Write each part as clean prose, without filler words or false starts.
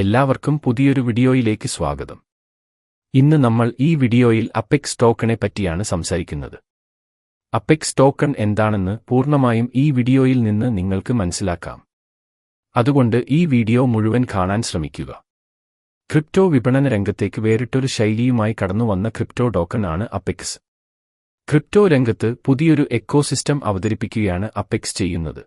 എല്ലാവർക്കും പുതിയൊരു വീഡിയോയിലേക്ക് സ്വാഗതം. ഇന്ന് നമ്മൾ ഈ വീഡിയോയിൽ അപ്പെക്സ് ടോക്കണെ പറ്റിയാണ് സംസാരിക്കുന്നത്. അപ്പെക്സ് ടോക്കൺ എന്താണെന്ന് പൂർണ്ണമായും ഈ വീഡിയോയിൽ നിന്ന് നിങ്ങൾക്ക് മനസ്സിലാക്കാം. അതുകൊണ്ട് ഈ വീഡിയോ മുഴുവൻ കാണാൻ ശ്രമിക്കുക. ക്രിപ്റ്റോ വിപണന രംഗത്തേക്ക് വേറിട്ടൊരു ശൈലിയുമായി കടന്നുവന്ന ക്രിപ്റ്റോ ടോക്കൺ ആണ് അപ്പെക്സ്. ക്രിപ്റ്റോ രംഗത്ത് പുതിയൊരു എക്കോസിസ്റ്റം അവതരിപ്പിക്കുകയാണ് അപ്പെക്സ് ചെയ്യുന്നത്.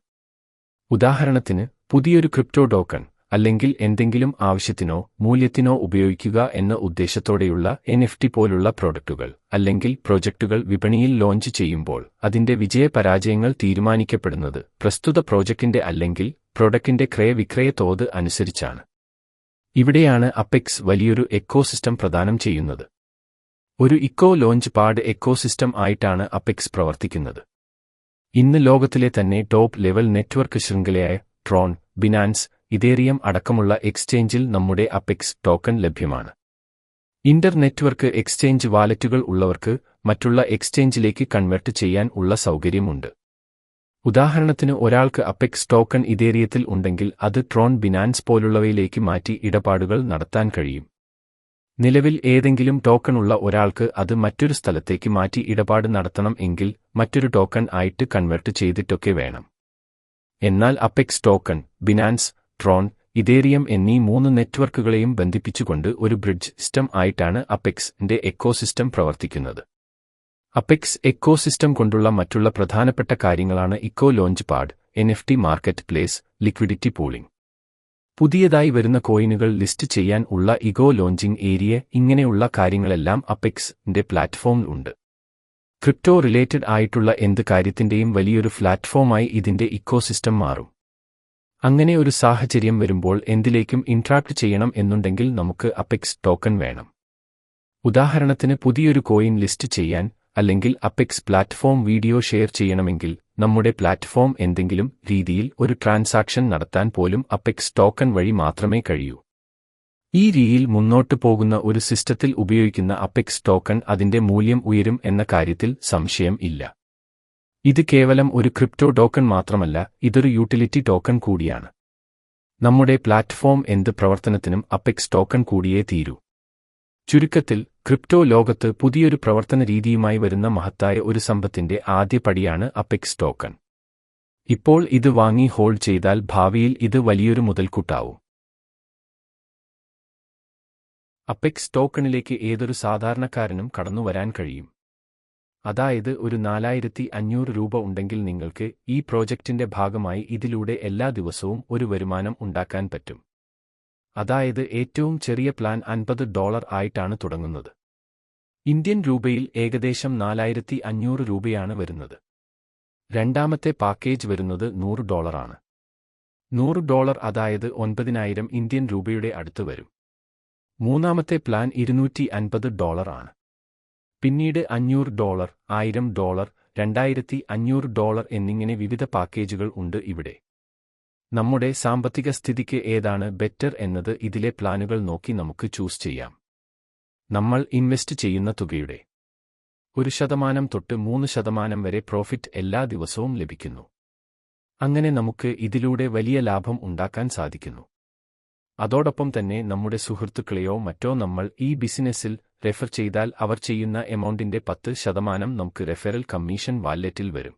ഉദാഹരണത്തിന്, പുതിയൊരു ക്രിപ്റ്റോ ടോക്കൺ അല്ലെങ്കിൽ എന്തെങ്കിലും ആവശ്യത്തിനോ മൂല്യത്തിനോ ഉപയോഗിക്കുക എന്ന ഉദ്ദേശത്തോടെയുള്ള NFT പോലുള്ള പ്രോഡക്റ്റുകൾ അല്ലെങ്കിൽ പ്രോജക്റ്റുകൾ വിപണിയിൽ ലോഞ്ച് ചെയ്യുമ്പോൾ അതിന്റെ വിജയപരാജയങ്ങൾ തീരുമാനിക്കപ്പെടുന്നത് പ്രസ്തുത പ്രോജക്റ്റിന്റെ അല്ലെങ്കിൽ പ്രൊഡക്റ്റിന്റെ ക്രയവിക്രയ തോത് അനുസരിച്ചാണ്. ഇവിടെയാണ് അപ്പെക്സ് വലിയൊരു എക്കോസിസ്റ്റം പ്രദാനം ചെയ്യുന്നത്. ഒരു ഇക്കോ ലോഞ്ച് പാഡ് എക്കോസിസ്റ്റം ആയിട്ടാണ് അപ്പെക്സ് പ്രവർത്തിക്കുന്നത്. ഇന്ന് ലോകത്തിലെ തന്നെ ടോപ്പ് ലെവൽ നെറ്റ്വർക്ക് ശൃംഖലയായ ട്രോൺ, ബിനാൻസ്, ഇതേറിയം അടക്കമുള്ള എക്സ്ചേഞ്ചിൽ നമ്മുടെ അപ്പെക്സ് ടോക്കൺ ലഭ്യമാണ്. ഇന്റർ നെറ്റ്വർക്ക് എക്സ്ചേഞ്ച് വാലറ്റുകൾ ഉള്ളവർക്ക് മറ്റുള്ള എക്സ്ചേഞ്ചിലേക്ക് കൺവെർട്ട് ചെയ്യാൻ ഉള്ള സൗകര്യമുണ്ട്. ഉദാഹരണത്തിന്, ഒരാൾക്ക് അപ്പെക്സ് ടോക്കൺ ഇതേറിയത്തിൽ ഉണ്ടെങ്കിൽ അത് ട്രോൺ, ബിനാൻസ് പോലുള്ളവയിലേക്ക് മാറ്റി ഇടപാടുകൾ നടത്താൻ കഴിയും. നിലവിൽ ഏതെങ്കിലും ടോക്കൺ ഉള്ള ഒരാൾക്ക് അത് മറ്റൊരു സ്ഥലത്തേക്ക് മാറ്റി ഇടപാട് നടത്തണം എങ്കിൽ മറ്റൊരു ടോക്കൺ ആയിട്ട് കൺവെർട്ട് ചെയ്തിട്ടൊക്കെ വേണം. എന്നാൽ apex token, Binance, Tron, ethereum എന്നീ 3 നെറ്റ്വർക്കുകളെയും ബന്ധിപ്പിച്ചുകൊണ്ട് ഒരു ബ്രിഡ്ജ് സിസ്റ്റം ആയിട്ടാണ് അപ്പെക്സിന്റെ എക്കോസിസ്റ്റം പ്രവർത്തിക്കുന്നത്. അപ്പെക്സ് എക്കോസിസ്റ്റം കൊണ്ടുള്ള മറ്റുള്ള പ്രധാനപ്പെട്ട കാര്യങ്ങളാണ് eco launch pad, NFT market place, liquidity pooling. പുതിയതായി വരുന്ന കോയിനുകൾ ലിസ്റ്റ് ചെയ്യാൻ ഉള്ള ഇക്കോ ലോഞ്ചിംഗ് ഏരിയ, ഇങ്ങനെയുള്ള കാര്യങ്ങളെല്ലാം അപ്പെക്സിന്റെ പ്ലാറ്റ്ഫോമിൽ ഉണ്ട്. ക്രിപ്റ്റോ റിലേറ്റഡ് ആയിട്ടുള്ള എന്ത് കാര്യത്തിന്റെയും വലിയൊരു പ്ലാറ്റ്ഫോമായി ഇതിന്റെ ഇക്കോസിസ്റ്റം മാറും. അങ്ങനെ ഒരു സാഹചര്യം വരുമ്പോൾ എന്തിലേക്കും ഇൻട്രാക്ട് ചെയ്യണം എന്നുണ്ടെങ്കിൽ നമുക്ക് അപ്പെക്സ് ടോക്കൺ വേണം. ഉദാഹരണത്തിന്, പുതിയൊരു കോയിൻ ലിസ്റ്റ് ചെയ്യാൻ അല്ലെങ്കിൽ അപ്പെക്സ് പ്ലാറ്റ്ഫോം വീഡിയോ ഷെയർ ചെയ്യണമെങ്കിൽ നമ്മുടെ പ്ലാറ്റ്ഫോം എന്തെങ്കിലും രീതിയിൽ ഒരു ട്രാൻസാക്ഷൻ നടത്താൻ പോലും അപ്പെക്സ് ടോക്കൺ വഴി മാത്രമേ കഴിയൂ. ഈ രീതിയിൽ മുന്നോട്ട് പോകുന്ന ഒരു സിസ്റ്റത്തിൽ ഉപയോഗിക്കുന്ന അപ്പെക്സ് ടോക്കൺ അതിന്റെ മൂല്യം ഉയരും എന്ന കാര്യത്തിൽ സംശയം ഇല്ല. ഇത് കേവലം ഒരു ക്രിപ്റ്റോ ടോക്കൺ മാത്രമല്ല, ഇതൊരു യൂട്ടിലിറ്റി ടോക്കൺ കൂടിയാണ്. നമ്മുടെ പ്ലാറ്റ്ഫോം എന്ത് പ്രവർത്തനത്തിനും അപ്പെക്സ് ടോക്കൺ കൂടിയേ തീരൂ. ചുരുക്കത്തിൽ, ക്രിപ്റ്റോ ലോകത്ത് പുതിയൊരു പ്രവർത്തന രീതിയുമായി വരുന്ന മഹത്തായ ഒരു സമ്പത്തിന്റെ ആദ്യ പടിയാണ് അപ്പെക്സ് ടോക്കൺ. ഇപ്പോൾ ഇത് വാങ്ങി ഹോൾഡ് ചെയ്താൽ ഭാവിയിൽ ഇത് വലിയൊരു മുതൽക്കൂട്ടാവും. അപ്പെക്സ് ടോക്കണിലേക്ക് ഏതൊരു സാധാരണക്കാരനും കടന്നുവരാൻ കഴിയും. അതായത്, ഒരു 4500 രൂപ ഉണ്ടെങ്കിൽ നിങ്ങൾക്ക് ഈ പ്രോജക്റ്റിന്റെ ഭാഗമായി ഇതിലൂടെ എല്ലാ ദിവസവും ഒരു വരുമാനം ഉണ്ടാക്കാൻ പറ്റും. അതായത്, ഏറ്റവും ചെറിയ പ്ലാൻ $50 ആയിട്ടാണ് തുടങ്ങുന്നത്. ഇന്ത്യൻ രൂപയിൽ ഏകദേശം 4500 രൂപയാണ് വരുന്നത്. രണ്ടാമത്തെ പാക്കേജ് വരുന്നത് $100 ആണ്. $100 അതായത് 9000 ഇന്ത്യൻ രൂപയുടെ അടുത്ത് വരും. മൂന്നാമത്തെ പ്ലാൻ $250 ആണ്. പിന്നീട് $500, $1000, $2500 എന്നിങ്ങനെ വിവിധ പാക്കേജുകൾ ഉണ്ട് ഇവിടെ. നമ്മുടെ സാമ്പത്തിക സ്ഥിതിക്ക് ഏതാണ് ബെറ്റർ എന്നത് ഇതിലെ പ്ലാനുകൾ നോക്കി നമുക്ക് ചൂസ് ചെയ്യാം. നമ്മൾ ഇൻവെസ്റ്റ് ചെയ്യുന്ന തുകയുടെ 1% തൊട്ട് 3% വരെ പ്രോഫിറ്റ് എല്ലാ ദിവസവും ലഭിക്കുന്നു. അങ്ങനെ നമുക്ക് ഇതിലൂടെ വലിയ ലാഭം ഉണ്ടാക്കാൻ സാധിക്കുന്നു. അതോടൊപ്പം തന്നെ നമ്മുടെ സുഹൃത്തുക്കളെയോ മറ്റോ നമ്മൾ ഈ ബിസിനസ്സിൽ റെഫർ ചെയ്താൽ അവർ ചെയ്യുന്ന എമൗണ്ടിന്റെ 10% നമുക്ക് റെഫറൽ കമ്മീഷൻ വാലറ്റിൽ വരും.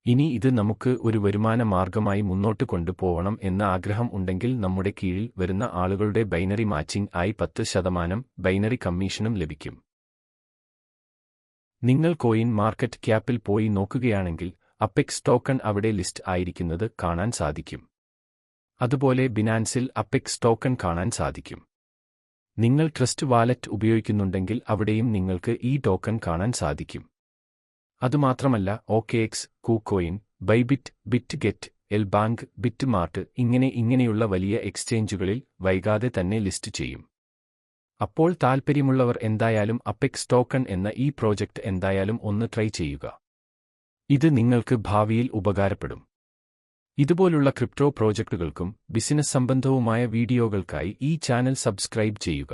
ഇനി ഇത് നമുക്ക് ഒരു വരുമാന മാർഗമായി മുന്നോട്ട് കൊണ്ടുപോകണം എന്ന ആഗ്രഹം ഉണ്ടെങ്കിൽ നമ്മുടെ കീഴിൽ വരുന്ന ആളുകളുടെ ബൈനറി മാച്ചിംഗ് ആയി 10% ബൈനറി കമ്മീഷനും ലഭിക്കും. നിങ്ങൾ കോയിൻ മാർക്കറ്റ് ക്യാപ്പിൽ പോയി നോക്കുകയാണെങ്കിൽ അപ്പെക്സ് ടോക്കൺ അവിടെ ലിസ്റ്റ് ആയിരിക്കുന്നത് കാണാൻ സാധിക്കും. അതുപോലെ ബിനാൻസിൽ അപ്പെക്സ് ടോക്കൺ കാണാൻ സാധിക്കും. നിങ്ങൾ ട്രസ്റ്റ് വാലറ്റ് ഉപയോഗിക്കുന്നുണ്ടെങ്കിൽ അവിടെയും നിങ്ങൾക്ക് ഈ ടോക്കൺ കാണാൻ സാധിക്കും. അതുമാത്രമല്ല, OKX, KuCoin, Bybit, Bitget, എൽബാങ്ക്, BitMart ഇങ്ങനെയുള്ള വലിയ എക്സ്ചേഞ്ചുകളിൽ വൈകാതെ തന്നെ ലിസ്റ്റ് ചെയ്യും. അപ്പോൾ താൽപ്പര്യമുള്ളവർ എന്തായാലും അപ്പെക്സ് ടോക്കൺ എന്ന ഈ പ്രോജക്റ്റ് എന്തായാലും ഒന്ന് ട്രൈ ചെയ്യുക. ഇത് നിങ്ങൾക്ക് ഭാവിയിൽ ഉപകാരപ്പെടും. ഇതുപോലുള്ള ക്രിപ്റ്റോ പ്രോജക്റ്റുകൾക്കും ബിസിനസ് സംബന്ധവുമായ വീഡിയോകൾക്കായി ഈ ചാനൽ സബ്സ്ക്രൈബ് ചെയ്യുക.